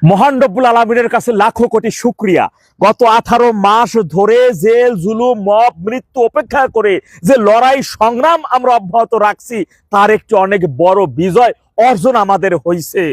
মহান রব্বুল আলামিনের কাছে লাখো কোটি শুকরিয়া। গত 18 মাস ধরে জেল জুলুম মব মৃত্যু উপেক্ষা করে যে লড়াই সংগ্রাম আমরা অব্যাহত রাখছি, তার একটি অনেক বড় বিজয় অর্জন আমাদের হয়েছে।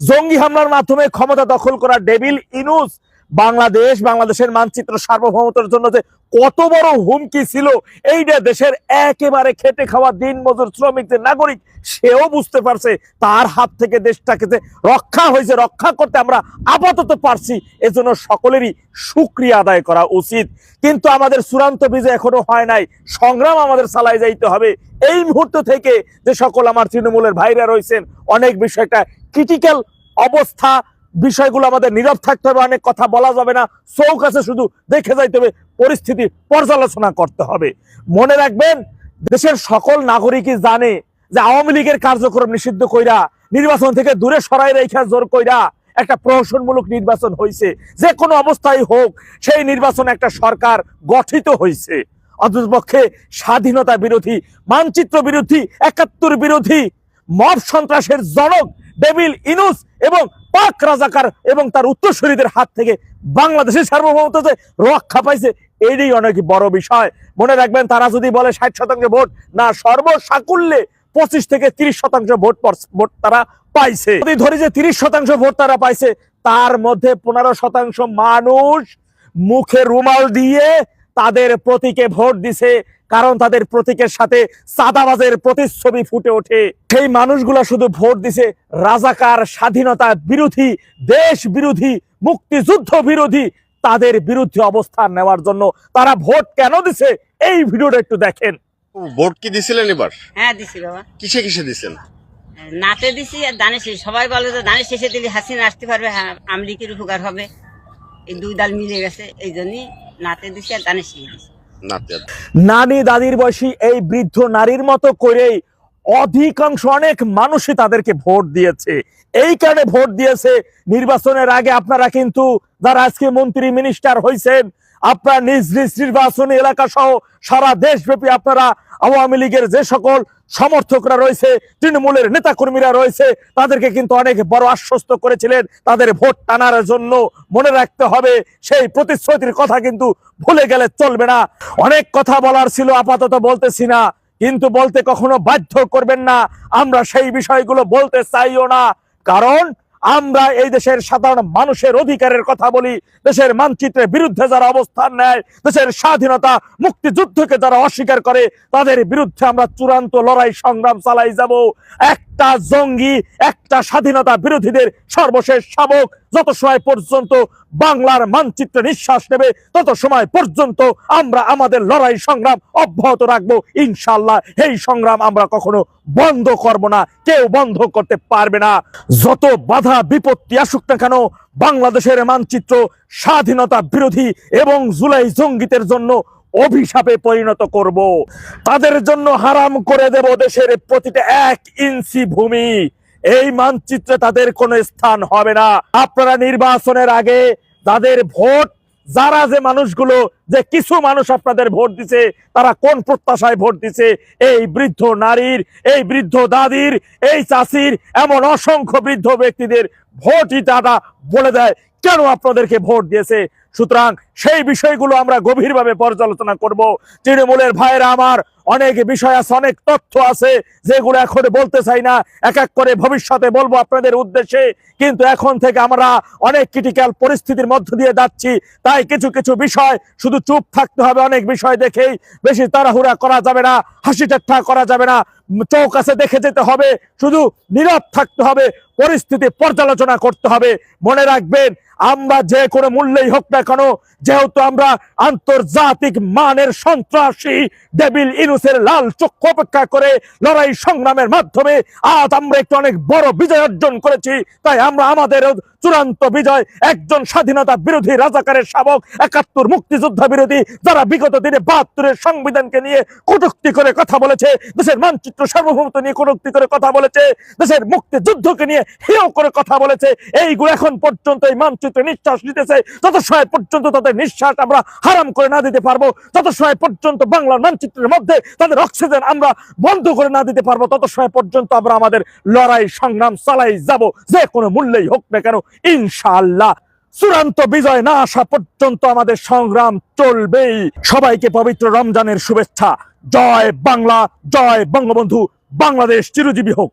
জঙ্গি হামলার মাধ্যমে ক্ষমতা দখল করা ডেভিল ইনুস বাংলাদেশের মানচিত্র সার্বভৌমত্বের জন্য যে কত বড় হুমকি ছিল, এইটা দেশের একেবারে খেটে খাওয়া দিন মজুর শ্রমিক যে নাগরিক, সেও বুঝতে পারছে তার হাত থেকে দেশটাকে যে রক্ষা হয়েছে, রক্ষা করতে আমরা আপাতত পারছি, এজন্য সকলেরই শুকরিয়া আদায় করা উচিত। কিন্তু আমাদের চূড়ান্ত বিজয় এখনো হয় নাই, সংগ্রাম আমাদের চালাই যাইতে হবে। এই মুহূর্ত থেকে যে সকল আমার তৃণমূলের ভাইরা রয়েছেন, অনেক বিষয়টা ক্রিটিক্যাল অবস্থা, বিষয়গুলো আমাদের নীরব থাকতে হবে, অনেক কথা বলা যাবে না, চোখ আছে শুধু দেখে যাইতে হবে, পরিস্থিতি পর্যালোচনা করতে হবে। মনে রাখবেন, দেশের সকল নাগরিকই জানে যে আওয়ামী লীগের কার্যক্রম নিষিদ্ধ কইরা, নির্বাচন থেকে দূরে সরাই রেখা জোর কইরা একটা প্রহসনমূলক নির্বাচন হয়েছে। যে কোনো অবস্থায় হোক, সেই নির্বাচন একটা সরকার গঠিত হয়েছে। অন্ততপক্ষে স্বাধীনতা বিরোধী, মানচিত্র বিরোধী, ৭১ বিরোধী মব সন্ত্রাসের জনক ডেভিল ইনুস এবং পাক রাজাকার এবং তার উত্তরসূরিদের হাত থেকে বাংলাদেশের সার্বভৌমত্ব যে রক্ষা পাইছে, এটাই অনেক বড় বিষয়। মনে রাখবেন, তারা যদি বলে 60% ভোট না, সর্বসাকুল্যে 25 থেকে 30% ভোট তারা পাইছে। যদি ধরি যে 30% ভোট তারা পাইছে, তার মধ্যে 15% মানুষ মুখে রুমাল দিয়ে তাদের প্রতীকে ভোট দিছে, কারণ তাদের প্রতীকের সাথে চাঁদাবাজের প্রতিচ্ছবি ফুটে ওঠে। সেই মানুষগুলা শুধু ভোট দিছে রাজাকার, স্বাধীনতা বিরোধী, দেশ বিরোধী, মুক্তিযুদ্ধ বিরোধী, তাদের বিরুদ্ধে অবস্থান নেওয়ার জন্য। তারা ভোট কেন দিছে, এই ভিডিওটা একটু দেখেন। ভোট কি দিছিলেন এবার? হ্যাঁ দিছি বাবা। কিসে কিসে দিছেন? নাতে দিছি আর দানে শেষ। সবাই বলে যে দানে শেষে দিলে হাসিনা আসতে পারবে, হ্যাঁ আমলিকের উপকার হবে, এই দুই দল মিলে গেছে, এই জন্যই নাতে দিছি আর দানে শেষে দিছি। নানি দাদির বয়সী এই বৃদ্ধ নারীর মতো করেই অধিকাংশ অনেক মানুষই তাদেরকে ভোট দিয়েছে। এই কারণে ভোট দিয়েছে। নির্বাচনের আগে আপনারা কিন্তু যারা আজকে মন্ত্রী মিনিস্টার হয়েছেন, আপনারা নিজ নিজ নির্বাচনী এলাকা সহ সারা দেশব্যাপী আপনারা আওয়ামী লীগের যে সকল সমর্থকরা রয়েছে, তৃণমূলের নেতা কর্মীরা রয়েছে, তাদেরকে কিন্তু অনেক বড় আশ্বস্ত করেছিলেন তাদের ভোট টানার জন্য। মনে রাখতে হবে, সেই প্রতিশ্রুতির কথা কিন্তু ভুলে গেলে চলবে না। অনেক কথা বলার ছিল, আপাতত বলতেছি না, কিন্তু বলতে কখনো বাধ্য করবেন না। আমরা সেই বিষয়গুলো বলতে চাইও না, কারণ আমরা এই দেশের সাধারণ মানুষের অধিকারের কথা বলি। দেশের মানচিত্রের বিরুদ্ধে যারা অবস্থান নেয়, দেশের স্বাধীনতা মুক্তিযুদ্ধকে যারা অস্বীকার করে, তাদের বিরুদ্ধে আমরা চূড়ান্ত লড়াই সংগ্রাম চালাই যাব। একটা জঙ্গি, একটা স্বাধীনতা বিরোধীদের সর্বশেষ শাবক যত সময় পর্যন্ত বাংলার মানচিত্রে নিঃশ্বাস নেবে, তত সময় পর্যন্ত আমরা আমাদের লড়াই সংগ্রাম অব্যাহত রাখবো ইনশাআল্লাহ। এই সংগ্রাম আমরা কখনো বন্ধ করব না, কেউ বন্ধ করতে পারবে না। যত বাধা বিপত্তি আসুক না কেন, বাংলাদেশের মানচিত্র স্বাধীনতা বিরোধী এবং জুলাই জঙ্গিদের জন্য অভিশাপে পরিণত করব। তাদের জন্য হারাম করে দেব দেশের প্রতিটা 1 ইঞ্চি ভূমি। এই মানচিত্রে তাদের কোনো স্থান হবে না। আপনারা নির্বাচনের আগে তাদের ভোট, যারা যে মানুষগুলো, যে কিছু মানুষ আপনাদের ভোট দিছে, তারা কোন প্রত্যাশায় ভোট দিছে, এই বৃদ্ধ নারীর, এই বৃদ্ধ দাদির, এই চাষির, এমন অসংখ্য বৃদ্ধ ব্যক্তিদের ভোটই তারা বলে দেয় কেন আপনাদেরকে ভোট দিয়েছে। সুতরাং সেই বিষয়গুলো আমরা গভীরভাবে পর্যালোচনা করব। তৃণমূলের ভাইরা আমার, অনেক বিষয় আছে, অনেক তথ্য আছে, যেগুলো এখন বলতে চাই না, এক এক করে ভবিষ্যতে বলবো আপনাদের উদ্দেশ্যে। কিন্তু এখন থেকে আমরা অনেক ক্রিটিক্যাল পরিস্থিতির মধ্য দিয়ে যাচ্ছি, তাই কিছু কিছু বিষয় শুধু চুপ থাকতে হবে। অনেক বিষয় দেখেই বেশি তাড়াহুড়া করা যাবে না, হাসি ঠাট্টা করা যাবে না, চোখ কাছে দেখে যেতে হবে, শুধু নীরব থাকতে হবে, পরিস্থিতি পর্যালোচনা করতে হবে। মনে রাখবেন, আমরা যে কোনো মূল্যেই হোক না কেন, যেহেতু আমরা আন্তর্জাতিক মানের সন্ত্রাসী ডেভিল ইনুসের লাল চক্ষু উপেক্ষা করে লড়াই সংগ্রামের মাধ্যমে আজ আমরা একটু অনেক বড় বিজয় অর্জন করেছি। তাই আমরা আমাদের চূড়ান্ত বিজয়, একজন স্বাধীনতা বিরোধী রাজাকারের শাবক, ৭১ মুক্তিযোদ্ধা বিরোধী, যারা বিগত দিনে ৭২-এর সংবিধানকে নিয়ে কটূক্তি করে কথা বলেছে, দেশের মানচিত্র সার্বভৌমত্ব নিয়ে কটূক্তি করে কথা বলেছে, দেশের মুক্তিযুদ্ধকে নিয়ে হেয় করে কথা বলেছে, এইগুলো এখন পর্যন্ত এই মানচিত্রে নিঃশ্বাস নিতেছে। যত সময় পর্যন্ত তাদের নিঃশ্বাস আমরা হারাম করে না দিতে পারবো, যত সময় পর্যন্ত বাংলার মানচিত্রের মধ্যে তাদের অক্সিজেন আমরা বন্ধ করে না দিতে পারবো, তত সময় পর্যন্ত আমরা আমাদের লড়াই সংগ্রাম চালাই যাব, যে কোনো মূল্যেই হোক না কেন। ইনশাআল্লাহ চূড়ান্ত বিজয় না আসা পর্যন্ত আমাদের সংগ্রাম চলবেই। সবাইকে পবিত্র রমজানের শুভেচ্ছা। জয় বাংলা, জয় বঙ্গবন্ধু, বাংলাদেশ চিরজীবী হোক।